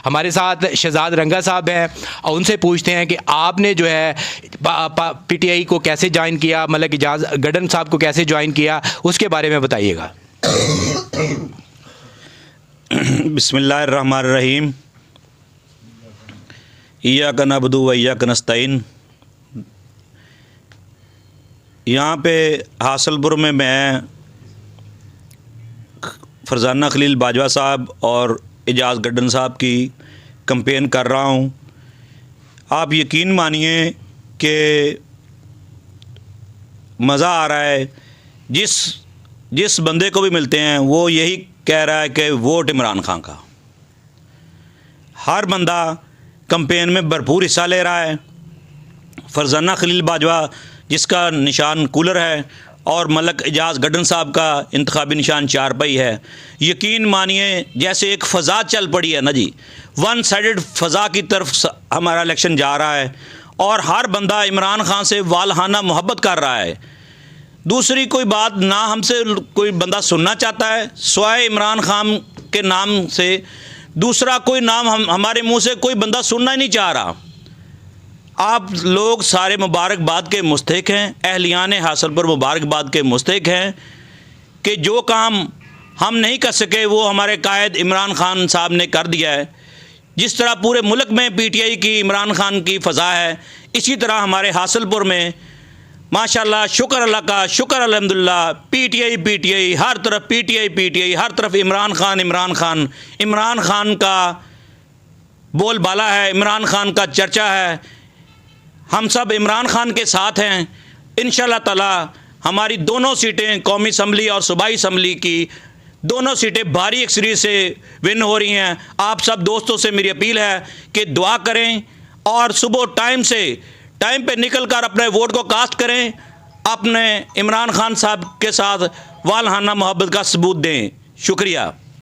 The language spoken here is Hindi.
हमारे साथ शहजाद रंगा साहब हैं और उनसे पूछते हैं कि आपने जो है पीटीआई को कैसे ज्वाइन किया, मतलब इजाज़ गडन साहब को कैसे ज्वाइन किया, उसके बारे में बताइएगा। बिस्मिल्लाहिर्रहमानिर्रहीम। इय्याका नअबुदु व इय्याका नस्तईन। यहाँ पे हासलपुर में मैं फरजाना खलील बाजवा साहब और एजाज़ गड्डन साहब की कैंपेन कर रहा हूँ। आप यकीन मानिए कि मज़ा आ रहा है। जिस बंदे को भी मिलते हैं वो यही कह रहा है कि वोट इमरान खान का। हर बंदा कैंपेन में भरपूर हिस्सा ले रहा है। फरजाना खलील बाजवा जिसका निशान कूलर है और मलक एजाज़ गड्डन साहब का इंतखाबी निशान चारपाई है। यकीन मानिए जैसे एक फ़ज़ा चल पड़ी है ना जी, वन साइडेड फ़ज़ा की तरफ हमारा इलेक्शन जा रहा है और हर बंदा इमरान खान से वालहाना मोहब्बत कर रहा है। दूसरी कोई बात ना हमसे कोई बंदा सुनना चाहता है स्वाय इमरान खान के नाम से। दूसरा कोई नाम हमारे मुंह से कोई बंदा सुनना ही नहीं चाह रहा। आप लोग सारे मुबारकबाद के मुस्तहिक हैं, अहलियान हासलपुर मुबारकबाद के मुस्तहिक हैं कि जो काम हम नहीं कर सके वो हमारे कायद इमरान खान साहब ने कर दिया है। जिस तरह पूरे मुल्क में पीटीआई की इमरान खान की फ़ज़ा है, इसी तरह हमारे हासलपुर में माशाल्लाह शुक्र अल्लाह का, शुक्र अल्हम्दुलिल्लाह, पीटीआई हर तरफ पीटीआई हर तरफ इमरान खान का बोलबाला है, इमरान खान का चर्चा है। हम सब इमरान खान के साथ हैं। इंशाअल्लाह ताला हमारी दोनों सीटें कौमी असम्बली और सूबाई असम्बली की दोनों सीटें भारी अक्सरियत से विन हो रही हैं। आप सब दोस्तों से मेरी अपील है कि दुआ करें और सुबह टाइम पे निकल कर अपने वोट को कास्ट करें। अपने इमरान खान साहब के साथ वालहाना मोहब्बत का सबूत दें। शुक्रिया।